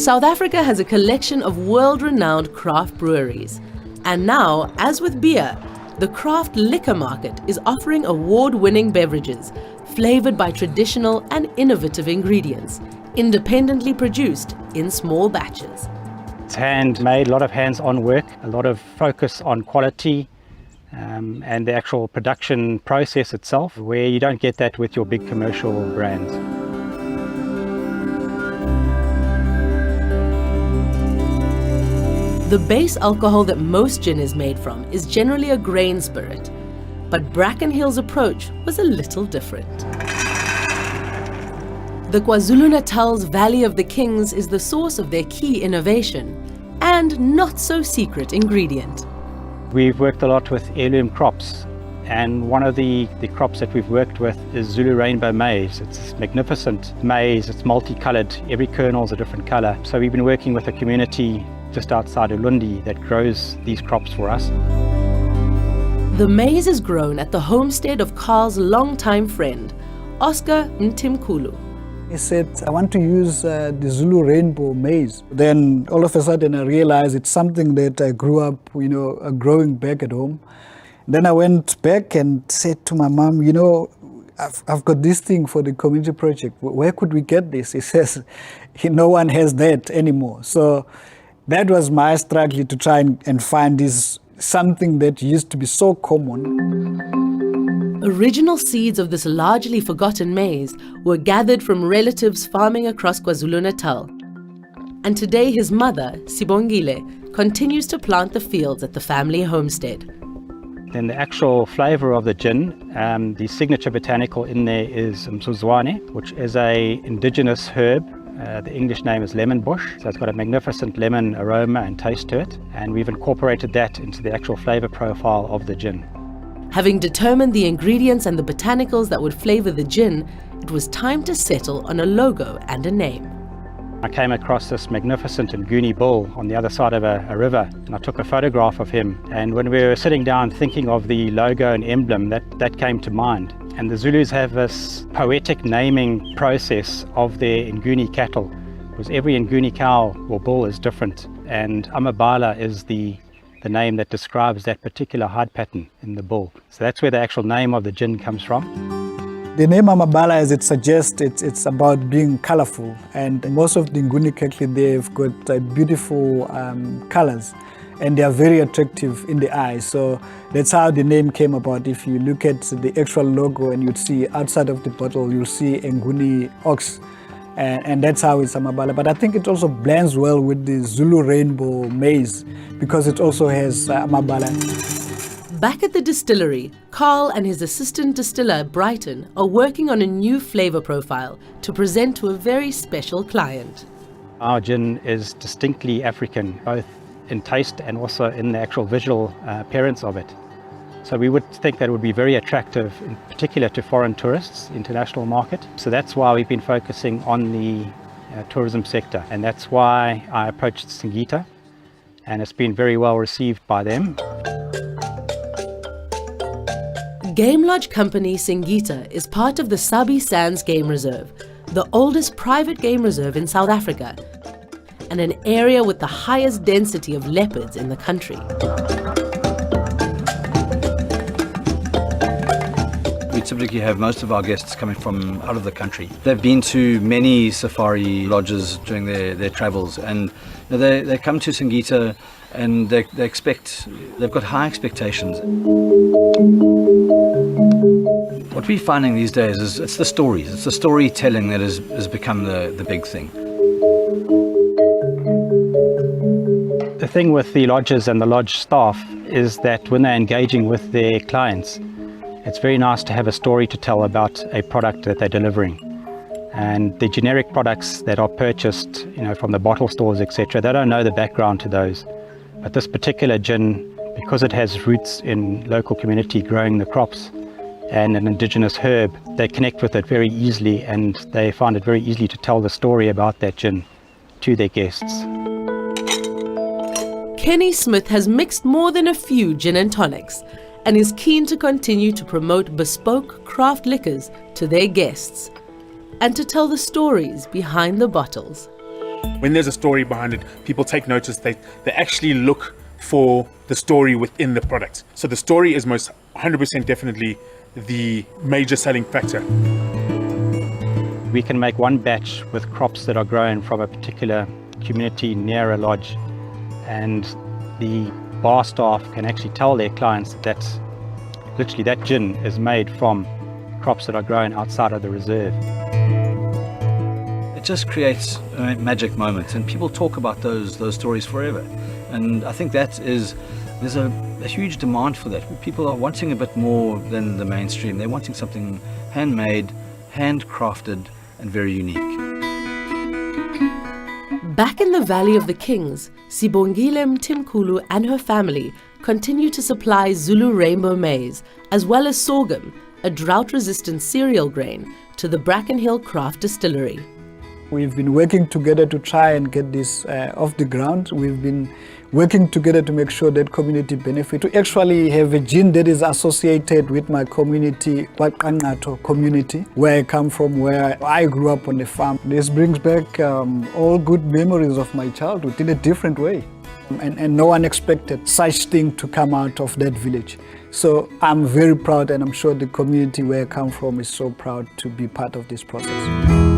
South Africa has a collection of world-renowned craft breweries. And now, as with beer, the craft liquor market is offering award-winning beverages flavored by traditional and innovative ingredients, independently produced in small batches. It's handmade, a lot of hands-on work, a lot of focus on quality and the actual production process itself, where you don't get that with your big commercial brands. The base alcohol that most gin is made from is generally a grain spirit, but Brackenhill's approach was a little different. The KwaZulu-Natal's Valley of the Kings is the source of their key innovation and not so secret ingredient. We've worked a lot with heirloom crops, and one of the crops that we've worked with is Zulu rainbow maize. It's this magnificent maize, it's multicolored, every kernel is a different color. So we've been working with a community just outside Ulundi that grows these crops for us. The maize is grown at the homestead of Carl's longtime friend, Oscar Mtimkulu. He said, I want to use the Zulu rainbow maize. Then all of a sudden I realized it's something that I grew up, growing back at home. Then I went back and said to my mom, I've got this thing for the community project. Where could we get this? He says, no one has that anymore. So that was my struggle to try and find this something that used to be so common. Original seeds of this largely forgotten maize were gathered from relatives farming across KwaZulu-Natal. And today his mother, Sibongile, continues to plant the fields at the family homestead. Then the actual flavor of the gin, the signature botanical in there is msuzwane, which is a indigenous herb. The English name is lemon bush, so it's got a magnificent lemon aroma and taste to it, and we've incorporated that into the actual flavor profile of the gin. Having determined the ingredients and the botanicals that would flavor the gin, it was time to settle on a logo and a name. I came across this magnificent Nguni bull on the other side of a river, and I took a photograph of him, and when we were sitting down thinking of the logo and emblem, that came to mind. And the Zulus have this poetic naming process of their Nguni cattle, because every Nguni cow or bull is different, and Amabala is the name that describes that particular hide pattern in the bull. So that's where the actual name of the gin comes from. The name Amabala, as it suggests, it's about being colorful, and most of the Nguni cattle, they've got beautiful colors, and they are very attractive in the eye. So that's how the name came about. If you look at the actual logo and you'd see outside of the bottle, you'll see a Nguni ox, and that's how it's Amabala. But I think it also blends well with the Zulu rainbow maize because it also has Amabala. Back at the distillery, Carl and his assistant distiller, Brighton, are working on a new flavor profile to present to a very special client. Our gin is distinctly African, both in taste and also in the actual visual appearance of it. So we would think that it would be very attractive, in particular to foreign tourists, international market. So that's why we've been focusing on the tourism sector, and that's why I approached Singita, and it's been very well received by them. Game lodge company Singita is part of the Sabi Sands Game Reserve, the oldest private game reserve in South Africa, and an area with the highest density of leopards in the country. We typically have most of our guests coming from out of the country. They've been to many safari lodges during their travels, and they come to Singita and they've got high expectations. What we're finding these days is it's the stories, it's the storytelling that has become the big thing. The thing with the lodges and the lodge staff is that when they're engaging with their clients, it's very nice to have a story to tell about a product that they're delivering. And the generic products that are purchased, from the bottle stores, etc., they don't know the background to those. But this particular gin, because it has roots in local community growing the crops and an indigenous herb, they connect with it very easily, and they find it very easily to tell the story about that gin to their guests. Kenny Smith has mixed more than a few gin and tonics and is keen to continue to promote bespoke craft liquors to their guests and to tell the stories behind the bottles. When there's a story behind it, people take notice. They actually look for the story within the product. So the story is most 100% definitely the major selling factor. We can make one batch with crops that are grown from a particular community near a lodge, and the bar staff can actually tell their clients that literally that gin is made from crops that are grown outside of the reserve. It just creates a magic moment, and people talk about those stories forever. And I think there's a huge demand for that. People are wanting a bit more than the mainstream. They're wanting something handmade, handcrafted, and very unique. Back in the Valley of the Kings, Sibongile Mtimkulu and her family continue to supply Zulu rainbow maize, as well as sorghum, a drought-resistant cereal grain, to the Brackenhill craft distillery. We've been working together to try and get this off the ground. We've been working together to make sure that community benefit. To actually have a gin that is associated with my community, Brackenhill community, where I come from, where I grew up on the farm. This brings back all good memories of my childhood in a different way. And no one expected such thing to come out of that village. So I'm very proud, and I'm sure the community where I come from is so proud to be part of this process.